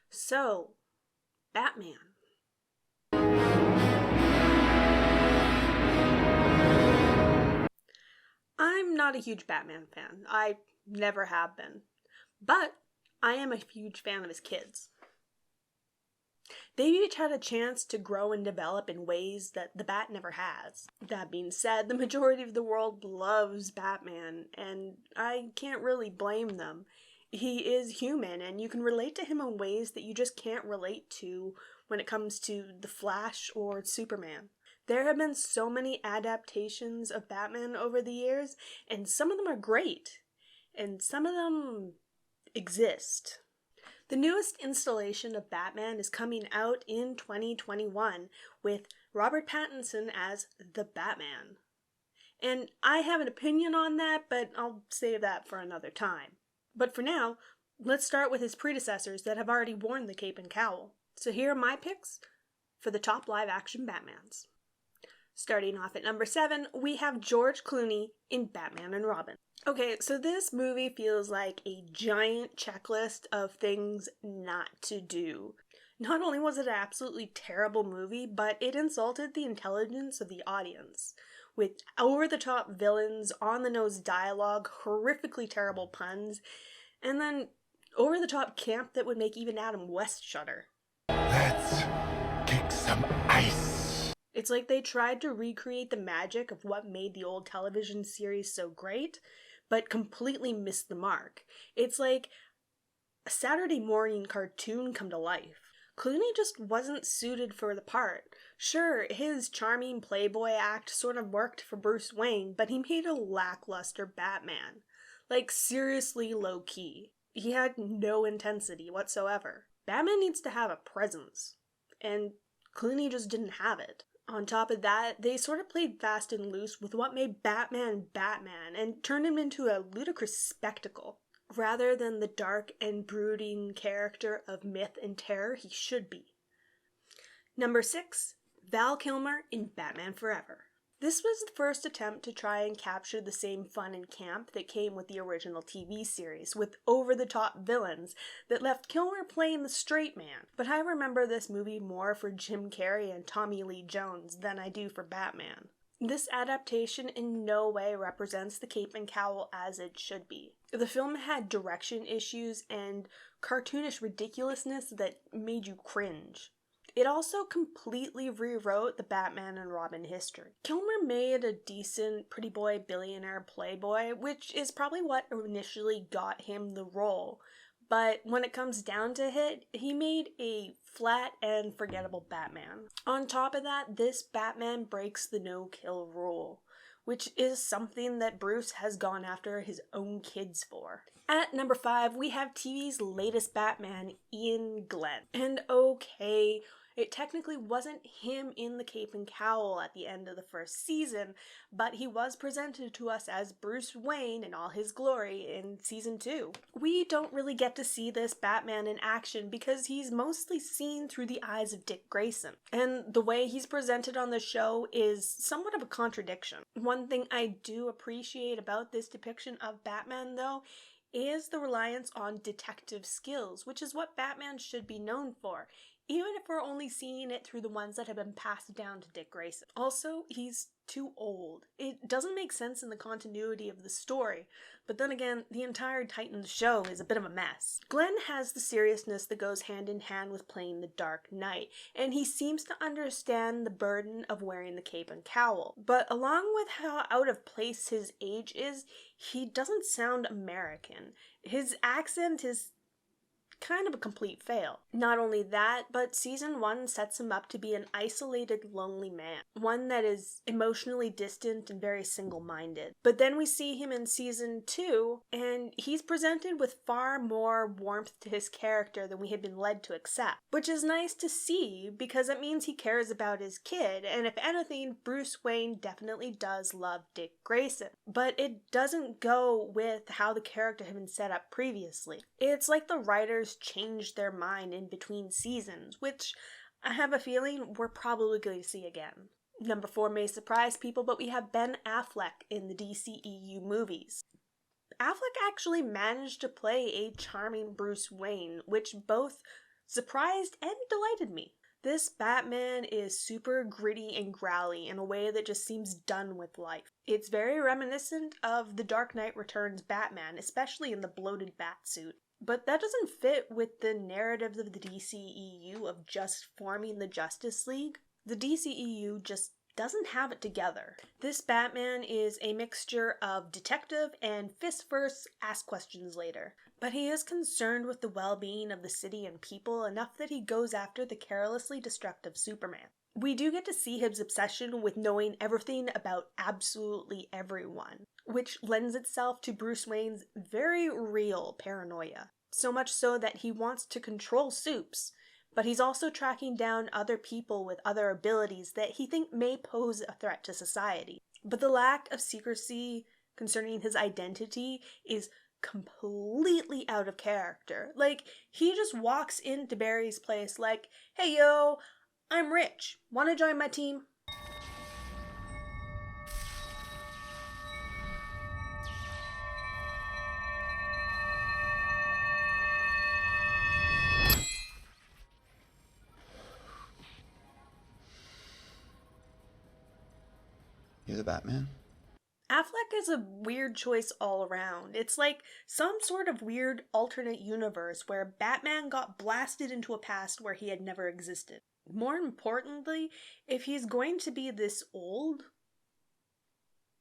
So, Batman. I'm not a huge Batman fan. I never have been. But I am a huge fan of his kids. They've each had a chance to grow and develop in ways that the Bat never has. That being said, the majority of the world loves Batman, and I can't really blame them. He is human, and you can relate to him in ways that you just can't relate to when it comes to The Flash or Superman. There have been so many adaptations of Batman over the years, and some of them are great, and some of them exist. The newest installation of Batman is coming out in 2021 with Robert Pattinson as the Batman. And I have an opinion on that, but I'll save that for another time. But for now, let's start with his predecessors that have already worn the cape and cowl. So here are my picks for the top live-action Batmans. Starting off at number 7, we have George Clooney in Batman and Robin. Okay, so this movie feels like a giant checklist of things not to do. Not only was it an absolutely terrible movie, but it insulted the intelligence of the audience. With over-the-top villains, on-the-nose dialogue, horrifically terrible puns, and then over-the-top camp that would make even Adam West shudder. Let's kick some ice. It's like they tried to recreate the magic of what made the old television series so great, but completely missed the mark. It's like a Saturday morning cartoon come to life. Clooney just wasn't suited for the part. Sure, his charming playboy act sort of worked for Bruce Wayne, but he made a lackluster Batman. Like, seriously low-key. He had no intensity whatsoever. Batman needs to have a presence, and Clooney just didn't have it. On top of that, they sort of played fast and loose with what made Batman Batman and turned him into a ludicrous spectacle, rather than the dark and brooding character of myth and terror he should be. Number 6, Val Kilmer in Batman Forever. This was the first attempt to try and capture the same fun and camp that came with the original TV series, with over-the-top villains that left Kilmer playing the straight man. But I remember this movie more for Jim Carrey and Tommy Lee Jones than I do for Batman. This adaptation in no way represents the cape and cowl as it should be. The film had direction issues and cartoonish ridiculousness that made you cringe. It also completely rewrote the Batman and Robin history. Kilmer made a decent pretty boy billionaire playboy, which is probably what initially got him the role. But when it comes down to it, he made a flat and forgettable Batman. On top of that, this Batman breaks the no-kill rule, which is something that Bruce has gone after his own kids for. At number 5, we have TV's latest Batman, Ian Glenn. And okay, it technically wasn't him in the cape and cowl at the end of the first season, but he was presented to us as Bruce Wayne in all his glory in season 2. We don't really get to see this Batman in action because he's mostly seen through the eyes of Dick Grayson, and the way he's presented on the show is somewhat of a contradiction. One thing I do appreciate about this depiction of Batman, though, is the reliance on detective skills, which is what Batman should be known for, even if we're only seeing it through the ones that have been passed down to Dick Grayson. Also, he's too old. It doesn't make sense in the continuity of the story, but then again, the entire Titans show is a bit of a mess. Glenn has the seriousness that goes hand in hand with playing the Dark Knight, and he seems to understand the burden of wearing the cape and cowl. But along with how out of place his age is, he doesn't sound American. His accent is kind of a complete fail. Not only that, but season 1 sets him up to be an isolated, lonely man. One that is emotionally distant and very single-minded. But then we see him in season 2, and he's presented with far more warmth to his character than we had been led to accept. Which is nice to see, because it means he cares about his kid, and if anything, Bruce Wayne definitely does love Dick Grayson. But it doesn't go with how the character had been set up previously. It's like the writers changed their mind in between seasons, which I have a feeling we're probably going to see again. Number 4 may surprise people, but we have Ben Affleck in the DCEU movies. Affleck actually managed to play a charming Bruce Wayne, which both surprised and delighted me. This Batman is super gritty and growly in a way that just seems done with life. It's very reminiscent of the Dark Knight Returns Batman, especially in the bloated batsuit. But that doesn't fit with the narrative of the DCEU of just forming the Justice League. The DCEU just doesn't have it together. This Batman is a mixture of detective and fist first, ask questions later. But he is concerned with the well-being of the city and people enough that he goes after the carelessly destructive Superman. We do get to see his obsession with knowing everything about absolutely everyone, which lends itself to Bruce Wayne's very real paranoia. So much so that he wants to control Supes, but he's also tracking down other people with other abilities that he thinks may pose a threat to society. But the lack of secrecy concerning his identity is completely out of character. Like, he just walks into Barry's place like, "Hey yo, I'm rich. Want to join my team?" You're the Batman? Affleck is a weird choice all around. It's like some sort of weird alternate universe where Batman got blasted into a past where he had never existed. More importantly, if he's going to be this old,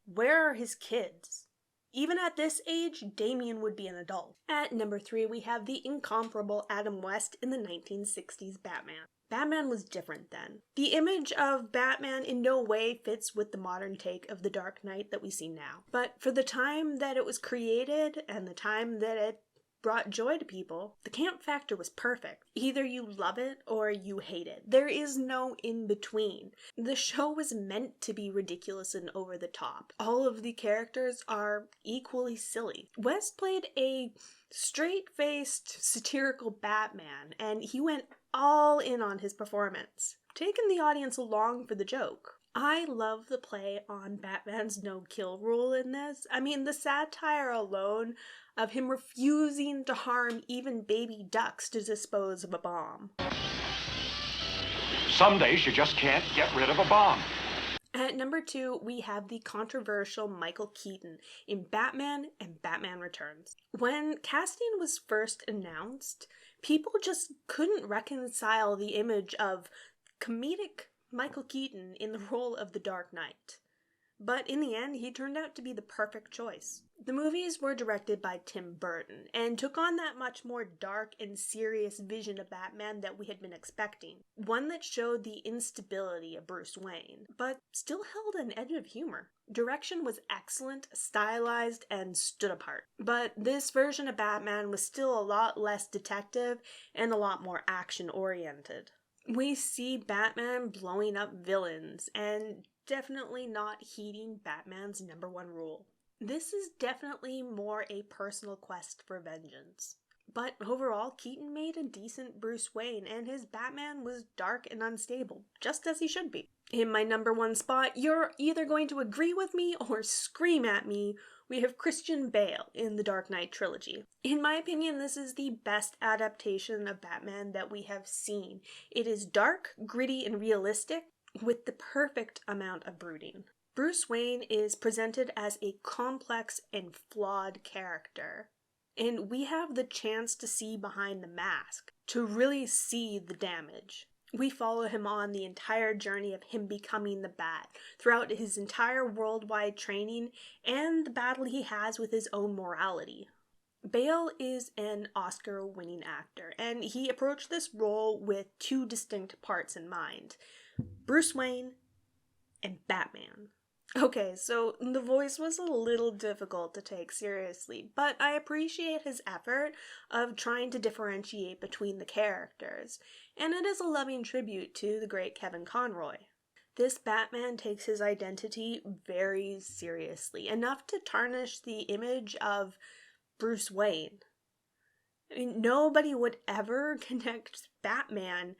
where are his kids? Even at this age, Damian would be an adult. At number 3, we have the incomparable Adam West in the 1960s Batman. Batman was different then. The image of Batman in no way fits with the modern take of the Dark Knight that we see now. But for the time that it was created and the time that it brought joy to people, the camp factor was perfect. Either you love it or you hate it. There is no in between. The show was meant to be ridiculous and over the top. All of the characters are equally silly. West played a straight-faced, satirical Batman, and he went all in on his performance, taking the audience along for the joke. I love the play on Batman's no-kill rule in this. I mean, the satire alone of him refusing to harm even baby ducks to dispose of a bomb. Some days you just can't get rid of a bomb. At number 2, we have the controversial Michael Keaton in Batman and Batman Returns. When casting was first announced, people just couldn't reconcile the image of comedic Michael Keaton in the role of the Dark Knight. But in the end, he turned out to be the perfect choice. The movies were directed by Tim Burton and took on that much more dark and serious vision of Batman that we had been expecting. One that showed the instability of Bruce Wayne, but still held an edge of humor. Direction was excellent, stylized, and stood apart. But this version of Batman was still a lot less detective and a lot more action-oriented. We see Batman blowing up villains and definitely not heeding Batman's number 1 rule. This is definitely more a personal quest for vengeance. But overall, Keaton made a decent Bruce Wayne, and his Batman was dark and unstable, just as he should be. In my number 1 spot, you're either going to agree with me or scream at me, we have Christian Bale in the Dark Knight trilogy. In my opinion, this is the best adaptation of Batman that we have seen. It is dark, gritty, and realistic, with the perfect amount of brooding. Bruce Wayne is presented as a complex and flawed character, and we have the chance to see behind the mask, to really see the damage. We follow him on the entire journey of him becoming the Bat, throughout his entire worldwide training, and the battle he has with his own morality. Bale is an Oscar-winning actor, and he approached this role with 2 distinct parts in mind: Bruce Wayne and Batman. Okay, so the voice was a little difficult to take seriously, but I appreciate his effort of trying to differentiate between the characters, and it is a loving tribute to the great Kevin Conroy. This Batman takes his identity very seriously, enough to tarnish the image of Bruce Wayne. I mean, nobody would ever connect Batman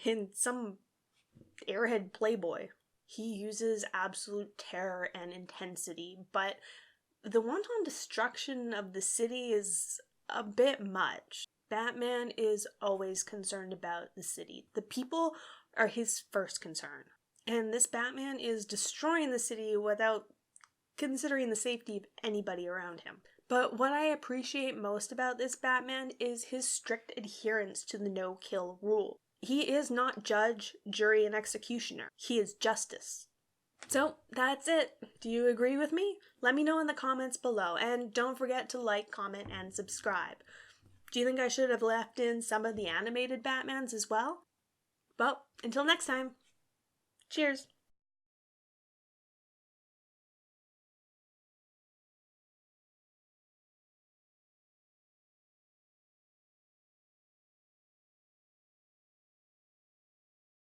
in some airhead playboy. He uses absolute terror and intensity, but the wanton destruction of the city is a bit much. Batman is always concerned about the city. The people are his first concern. And this Batman is destroying the city without considering the safety of anybody around him. But what I appreciate most about this Batman is his strict adherence to the no-kill rule. He is not judge, jury, and executioner. He is justice. So, that's it. Do you agree with me? Let me know in the comments below, and don't forget to like, comment, and subscribe. Do you think I should have left in some of the animated Batmans as well? Well, until next time, cheers!